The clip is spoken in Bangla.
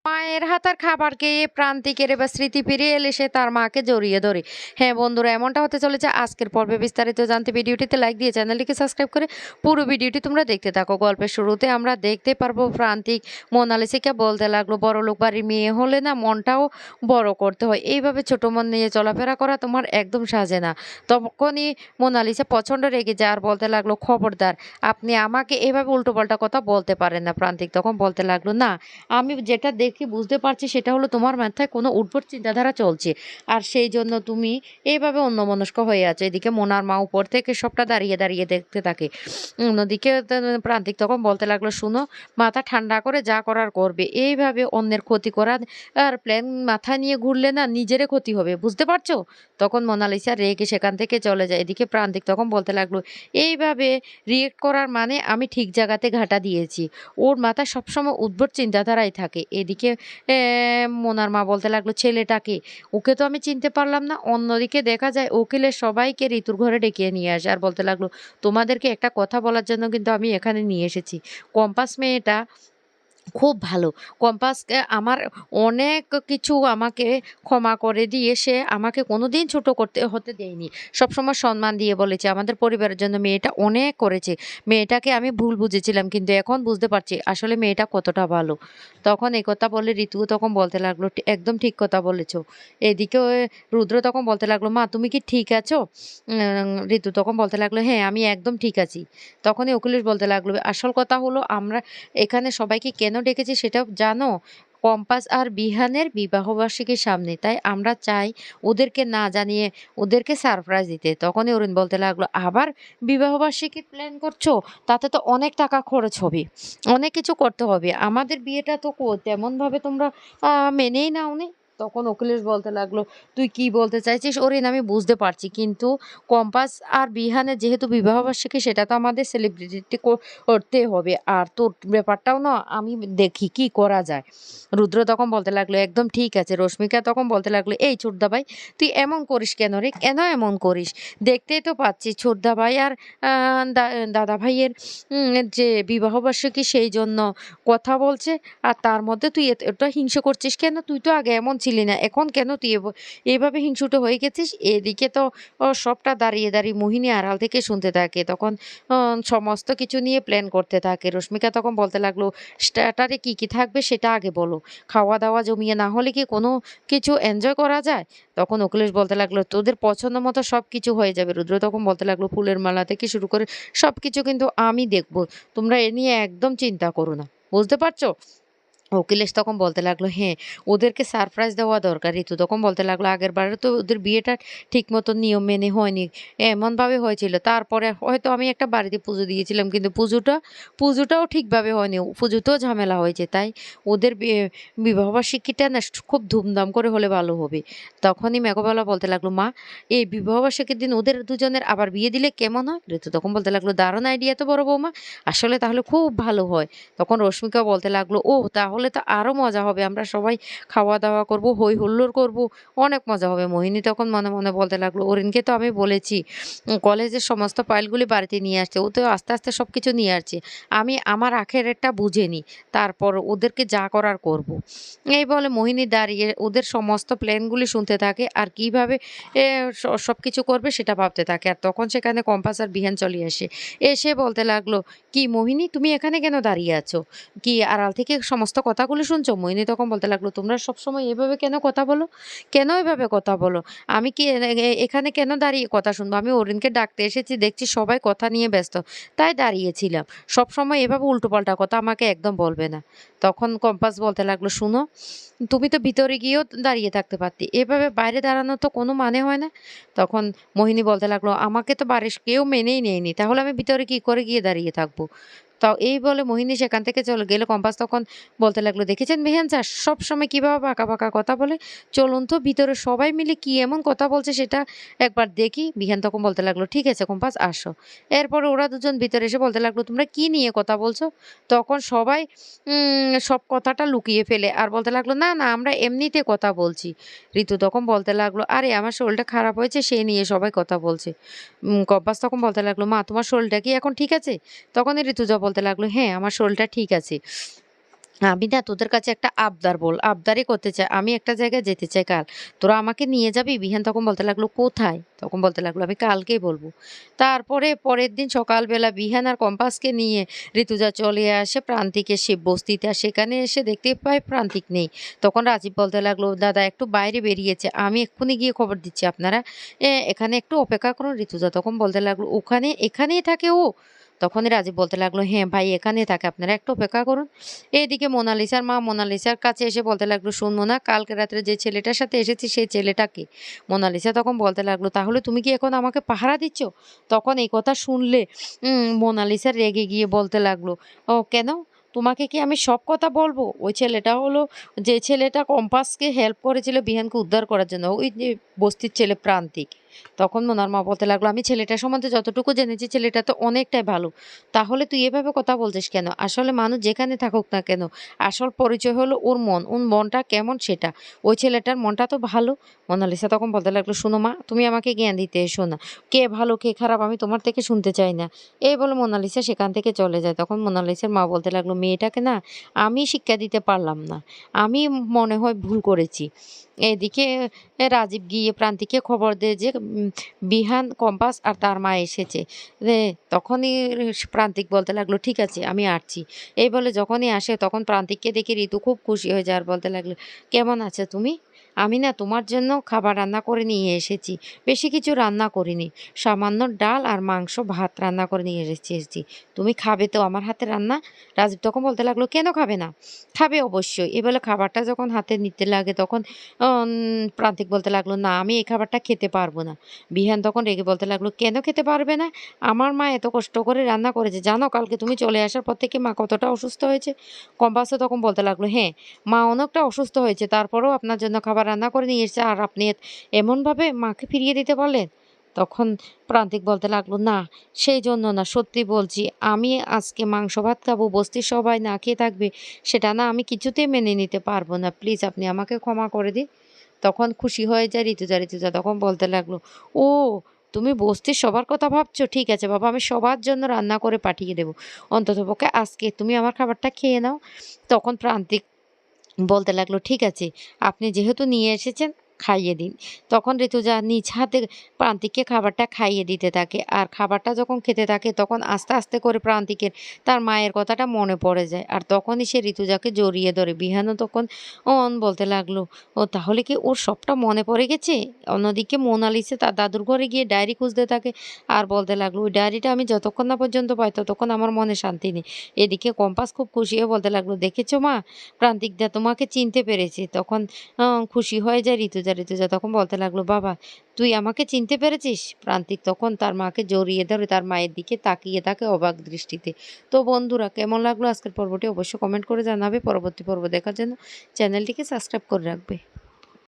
মায়ের হাতের খাবার খেয়ে প্রান্তিকের এবার স্মৃতি ফিরিয়ে এলে সে তার মাকে জড়িয়ে ধরে। হ্যাঁ বন্ধুরা, এমনটা হতে চলেছে আজকের পর্বে। বিস্তারিত জানতে ভিডিওটিতে লাইক দিয়ে চ্যানেলটিকে সাবস্ক্রাইব করে পুরো ভিডিওটি তোমরা দেখতে থাকো। গল্পের শুরুতে আমরা দেখতে পারবো প্রান্তিক মোনালিসাকে বলতে লাগলো, বড়লোক বাড়ির মেয়ে হলে না মনটাও বড় করতে হয়, এইভাবে ছোট মন নিয়ে চলাফেরা করা তোমার একদম সাজে না। তখনই মোনালিসা প্রচণ্ড রেগে যায় আর বলতে লাগলো, খবরদার, আপনি আমাকে এভাবে উল্টোপাল্টা কথা বলতে পারেন না। প্রান্তিক তখন বলতে লাগলো, না, আমি যেটা দেখে বুঝতে পারছি সেটা হলো তোমার মাথায় কোনো উদ্ভট চিন্তাধারা চলছে, আর সেই জন্য তুমি এইভাবে অন্যমনস্ক হয়ে আছো। এদিকে মোনার মা উপর থেকে সবটা দাঁড়িয়ে দাঁড়িয়ে দেখতে থাকে। অন্যদিকে প্রান্তিক তখন বলতে লাগলো, শুনো, মাথা ঠান্ডা করে যা করার করবে, এইভাবে অন্যের ক্ষতি করার আর প্ল্যান মাথায় নিয়ে ঘুরলে না নিজেরই ক্ষতি হবে, বুঝতে পারছো? তখন মোনালিসা রেগে সেখান থেকে চলে যায়। এদিকে প্রান্তিক তখন বলতে লাগলো, এইভাবে রিয়েক্ট করার মানে আমি ঠিক জায়গাতে ঘাটা দিয়েছি। ওর মাথায় সবসময় উদ্ভট চিন্তাধারাই থাকে। এদিকে মোনার মা বলতে লাগলো, ছেলেটাকে, ওকে তো আমি চিনতে পারলাম না। অন্যদিকে দেখা যায় উকিলের সবাইকে ঋতুর ঘরে ডেকে নিয়ে আসে আর বলতে লাগলো, তোমাদেরকে একটা কথা বলার জন্য কিন্তু আমি এখানে নিয়ে এসেছি। কম্পাস মেয়েটা খুব ভালো। কম্পাসকে আমার অনেক কিছু আমাকে ক্ষমা করে দিয়ে সে আমাকে কোনোদিন ছোট হতে দেয়নি। সবসময় সম্মান দিয়ে বলেছে। আমাদের পরিবারের জন্য মেয়েটা অনেক করেছে। মেয়েটাকে আমি ভুল বুঝেছিলাম, কিন্তু এখন বুঝতে পারছি আসলে মেয়েটা কতটা ভালো। তখন এই কথা বলে ঋতু তখন বলতে লাগলো, একদম ঠিক কথা বলেছ।" এদিকে রুদ্র তখন বলতে লাগলো, মা তুমি কি ঠিক আছো? ঋতু তখন বলতে লাগলো, হ্যাঁ, আমি একদম ঠিক আছি। তখনই অখিলেশ বলতে লাগলো, আসল কথা হলো আমরা এখানে সবাইকে কেন ডেকেছি সেটাও জানো? কম্পাস আর বিহানের বিবাহবার্ষিকীর সামনে। তাই আমরা চাই ওদেরকে না জানিয়ে ওদেরকে সারপ্রাইজ দিতে। তখনই অরুণ বলতে লাগলো, আবার বিবাহবার্ষিকী প্ল্যান করছো? তাতে তো অনেক টাকা খরচ হবে। অনেক কিছু করতে হবে। আমাদের বিয়েটা তো তেমনভাবে তোমরা মেনেই নাওনি। তখন অখিলেশ বলতে লাগলো, তুই কি বলতে চাইছিস অরিন, আমি বুঝতে পারছি, কিন্তু কম্পাস আর বিহানের যেহেতু বিবাহবার্ষিকী সেটা তো আমাদের সেলিব্রিটি করতে হবে। আর তোর ব্যাপারটাও না আমি দেখি কি করা যায়। রুদ্র তখন বলতে লাগলো, একদম ঠিক আছে। রশ্মিকা তখন বলতে লাগলো, এই ছোটদা ভাই, তুই এমন করিস কেন রে? কেন এমন করিস? দেখতেই তো পাচ্ছি ছোটদা ভাই আর দাদা ভাইয়ের যে বিবাহবার্ষিকী সেই জন্য কথা বলছে, আর তার মধ্যে তুই এতটা হিংসে করছিস কেন? তুই তো আগে এমন ছিলি না, এখন কেন তুই এভাবে হিংসুটে হয়ে গেছিস? এদিকে তো সবটা দাঁড়িয়ে দাঁড়িয়ে মোহিনী আড়াল থেকে শুনতে থাকে। তখন সমস্ত কিছু নিয়ে প্ল্যান করতে থাকে। রশ্মিকা তখন বলতে লাগলো, স্টার্টারে কি কি থাকবে সেটা আগে বলো। খাওয়া দাওয়া জমিয়ে না হলে কি কোনো কিছু এনজয় করা যায়? তখন অখিলেশ বলতে লাগলো, তোদের পছন্দ মতো সব কিছু হয়ে যাবে। রুদ্র তখন বলতে লাগলো, ফুলের মালা থেকে শুরু করে সব কিছু কিন্তু আমি দেখবো, তোমরা এ নিয়ে একদম চিন্তা করো না, বুঝতে পারছো? অখিলেশ তখন বলতে লাগলো, হ্যাঁ, ওদেরকে সারপ্রাইজ দেওয়া দরকার। ঋতু তখন বলতে লাগলো, আগের বারে তো ওদের বিয়েটা ঠিক মতো নিয়ম মেনে হয়নি, এমনভাবে হয়েছিল। তারপরে হয়তো আমি একটা বাড়িতে পুজো দিয়েছিলাম, কিন্তু পুজোটাও ঠিকভাবে হয়নি, পুজোতেও ঝামেলা হয়েছে। তাই ওদের বিবাহবার্ষিকীটা না খুব ধুমধাম করে হলে ভালো হবে। তখনই মেঘবালা বলতে লাগলো, মা, এই বিবাহবার্ষিকীর দিন ওদের দুজনের আবার বিয়ে দিলে কেমন হয়? ঋতু তখন বলতে লাগলো, দারুণ আইডিয়া তো বড় বৌমা, আসলে তাহলে খুব ভালো হয়। তখন রশ্মিকা বলতে লাগলো, ও তাহলে তো আরো মজা হবে, আমরা সবাই খাওয়া দাওয়া করব, হই হুল্লোড় করব, অনেক মজা হবে। মোহিনী তখন মনে মনে বলতে লাগলো, অরিনকে তো আমি বলেছি কলেজের সমস্ত ফাইলগুলি বাড়িতে নিয়ে আসছে, ও তো আস্তে আস্তে সব কিছু নিয়ে আসছে। আমি আমার আখেরেরটা বুঝে নিই, তারপর ওদেরকে যা করার করব। এই বলে মোহিনী দাঁড়িয়ে ওদের সমস্ত প্ল্যানগুলি শুনতে থাকে আর কিভাবে সব কিছু করবে সেটা ভাবতে থাকে। আর তখন সেখানে কম্পাস আর বিহান চলে আসে। এসে বলতে লাগলো, কি মোহিনী, তুমি এখানে কেন দাঁড়িয়ে আছো? কি আড়াল থেকে সমস্ত কথাগুলো শুনছো? মোহিনী তখন বলতে লাগলো, তোমরা সবসময় এভাবে কেন কথা বলো? কেন এভাবে কথা বলো? আমি কি এখানে কেন দাঁড়িয়ে কথা শুনবো? আমি অরিনকে ডাকতে এসেছি, দেখছি সবাই কথা নিয়ে ব্যস্ত, তাই দাঁড়িয়েছিলাম। সবসময় এভাবে উল্টোপাল্টা কথা আমাকে একদম বলবে না। তখন কম্পাস বলতে লাগলো, শুনো, তুমি তো ভিতরে গিয়েও দাঁড়িয়ে থাকতে পারতে, এভাবে বাইরে দাঁড়ানোর তো কোনো মানে হয় না। তখন মোহিনী বলতে লাগলো, আমাকে তো বাড়ির কেউ মেনেই নেয়নি, তাহলে আমি ভিতরে কি করে গিয়ে দাঁড়িয়ে থাকবো? তাও এই বলে মোহিনী সেখান থেকে চলে গেলে কম্পাস তখন বলতে লাগলো, দেখেছেন মেহেন স্যার সবসময় কীভাবে বাঁকা বাঁকা কথা বলে? চলুন তো ভিতরে সবাই মিলে কি এমন কথা বলছে সেটা একবার দেখি। বিহান তখন বলতে লাগলো, ঠিক আছে কম্পাস, আসো। এরপরে ওরা দুজন ভিতরে এসে বলতে লাগলো, তোমরা কি নিয়ে কথা বলছো? তখন সবাই সব কথাটা লুকিয়ে ফেলে আর বলতে লাগলো, না না, আমরা এমনিতে কথা বলছি। ঋতু তখন বলতে লাগলো, আরে আমার শরীরটা খারাপ হয়েছে সেই নিয়ে সবাই কথা বলছে। কম্পাস তখন বলতে লাগলো, মা, তোমার শরীরটা কি এখন ঠিক আছে? তখনই ঋতুজা বলতে লাগলো, হ্যাঁ, আমার শরীরটা ঠিক আছে। আমি না তোদের কাছে একটা আবদারই করতে চাই। আমি একটা জায়গায় যেতে চাই কাল। তোরা আমাকে নিয়ে যাবি?" বিহান তখন বলতে লাগলো, "কোথায়?" তখন বলতে লাগলো, "আমি কালকেই বলব।" তারপরে পরের দিন সকালবেলা বিহান আর কম্পাসকে নিয়ে ঋতুজা চলে আসে প্রান্তিকের সে বস্তিতে। আর সেখানে এসে দেখতে পায় প্রান্তিক নেই। তখন রাজীব বলতে লাগলো, "দাদা একটু বাইরে বেরিয়েছে। আমি এক্ষুনি গিয়ে খবর দিচ্ছি। আপনারা এখানে একটু অপেক্ষা করুন।" ঋতুজা তখন বলতে লাগলো, এখানেই থাকে ও?" তখনই রাজীব বলতে লাগলো, "হ্যাঁ ভাই এখানেই থাকে। আপনারা একটু অপেক্ষা করুন।" এদিকে মোনালিসার মা মোনালিসার কাছে এসে বলতে লাগলো, "শোন মোনা, কালকে রাত্রে যে ছেলেটার সাথে এসেছিস সেই ছেলেটা কে?" মোনালিসা তখন বলতে লাগলো, "তাহলে তুমি কি এখন আমাকে পাহারা দিচ্ছ?" তখন এই কথা শুনলে মোনালিসা রেগে গিয়ে বলতে লাগলো, "ও কেন? তোমাকে কি আমি সব কথা বলবো? ওই ছেলেটা হলো যে ছেলেটা কম্পাসকে হেল্প করেছিল বিহানকে উদ্ধার করার জন্য, ওই যে বস্তির ছেলে প্রান্তিক।" তখন মোনার মা বলতে লাগলো, "আমি ছেলেটার সম্বন্ধে যতটুকু জেনেছি ছেলেটা তো অনেকটাই ভালো। তাহলে তুই এভাবে কথা বলছিস কেন? আসলে মানুষ যেখানে থাকুক না কেন, আসল পরিচয় হলো ওর মন। ওর মনটা কেমন সেটা। ওই ছেলেটার মনটা তো ভালো।" মোনালিসা তখন বলতে লাগলো, "শোনো মা, তুমি আমাকে জ্ঞান দিতে এসো না। কে ভালো কে খারাপ আমি তোমার থেকে শুনতে চাই না।" এই বলে মোনালিসা সেখান থেকে চলে যায়। তখন মোনালিসার মা বলতে লাগলো, "মেয়েটাকে না আমি শিক্ষা দিতে পারলাম না। আমি মনে হয় ভুল করেছি।" এদিকে রাজীব গিয়ে প্রান্তিককে খবর দেয় যে বিহান, কম্পাস আর তার মা এসেছে। রে তখনই প্রান্তিক বলতে লাগলো, "ঠিক আছে আমি আসছি।" এই বলে যখনই আসে তখন প্রান্তিককে দেখে ঋতু খুব খুশি হয়ে যায় আর বলতে লাগলো, "কেমন আছো তুমি? আমি না তোমার জন্য খাবার রান্না করে নিয়ে এসেছি। বেশি কিছু রান্না করিনি। সামান্য ডাল আর মাংস ভাত রান্না করে নিয়ে এসেছি। তুমি খাবে তো আমার হাতের রান্না?" রাজীব তখন বলতে লাগলো, "কেন খাবে না? খাবে অবশ্যই।" এই বলে খাবারটা যখন হাতে নিতে লাগে তখন প্রান্তিক বলতে লাগলো, "না আমি এই খাবারটা খেতে পারবো না।" বিহান তখন রেগে বলতে লাগলো, "কেন খেতে পারবে না? আমার মা এত কষ্ট করে রান্না করেছে। জানো কালকে তুমি চলে আসার পর থেকে মা কতটা অসুস্থ হয়েছে?" কম্পাসও তখন বলতে লাগলো, "হ্যাঁ, মা অনেকটা অসুস্থ হয়েছে। তারপরেও আপনার জন্য খাবার রান্না করে নিয়ে এসেছে আর আপনি এমনভাবে মাকে ফিরিয়ে দিতে পারলেন?" তখন প্রান্তিক বলতে লাগলো, "না, সেইজন্য না। সত্যি বলছি আমি আজকে মাংস ভাত খাবো, বস্তির সবাই না খেয়ে থাকবে, সেটা না আমি কিছুতেই মেনে নিতে পারবো না। প্লিজ আপনি আমাকে ক্ষমা করে দিন।" তখন খুশি হয়ে যায় ঋতুজা। ঋতুজা তখন বলতে লাগলো, "ও তুমি বস্তির সবার কথা ভাবছো? ঠিক আছে বাবা, আমি সবার জন্য রান্না করে পাঠিয়ে দেবো। অন্ততপক্ষে আজকে তুমি আমার খাবারটা খেয়ে নাও।" তখন প্রান্তিক বলতে লাগলো, "ঠিক আছে, আপনি যেহেতু নিয়ে এসেছেন খাইয়ে দিন।" তখন ঋতুজা নিজ হাতে প্রান্তিককে খাবারটা খাইয়ে দিতে থাকে। আর খাবারটা যখন খেতে থাকে তখন আস্তে, আস্তে করে প্রান্তিকের তার মায়ের কথাটা মনে পড়ে যায়। আর তখনই সে ঋতুজাকে জড়িয়ে ধরে। বিহানও তখন বলতে লাগলো, "ও তাহলে কি ওর সবটা মনে পড়ে গেছে?" অন্যদিকে মোনালিসা তার দাদুর ঘরে গিয়ে ডায়েরি খুঁজতে থাকে আর বলতে লাগলো, "ওই ডায়েরিটা আমি যতক্ষণ না পর্যন্ত পাই ততক্ষণ আমার মনে শান্তি নেই।" এদিকে কম্পাস খুব খুশি হয়ে বলতে লাগলো, "দেখেছো মা, প্রান্তিকদা তোমাকে চিনতে পেরেছে।" তখন খুশি হয়ে যায় ঋতুজা। ঋতুজা তখন বলতে লাগলো, "বাবা তুই আমাকে চিনতে পেরেছিস?" প্রান্তিক তখন তার মাকে জড়িয়ে ধরে তার মায়ের দিকে তাকিয়ে থাকে অবাক দৃষ্টিতে। তো বন্ধুরা কেমন লাগলো আজকের পর্বটি অবশ্যই কমেন্ট করে জানাবে। পরবর্তী পর্ব দেখার জন্য চ্যানেলটিকে সাবস্ক্রাইব করে রাখবে।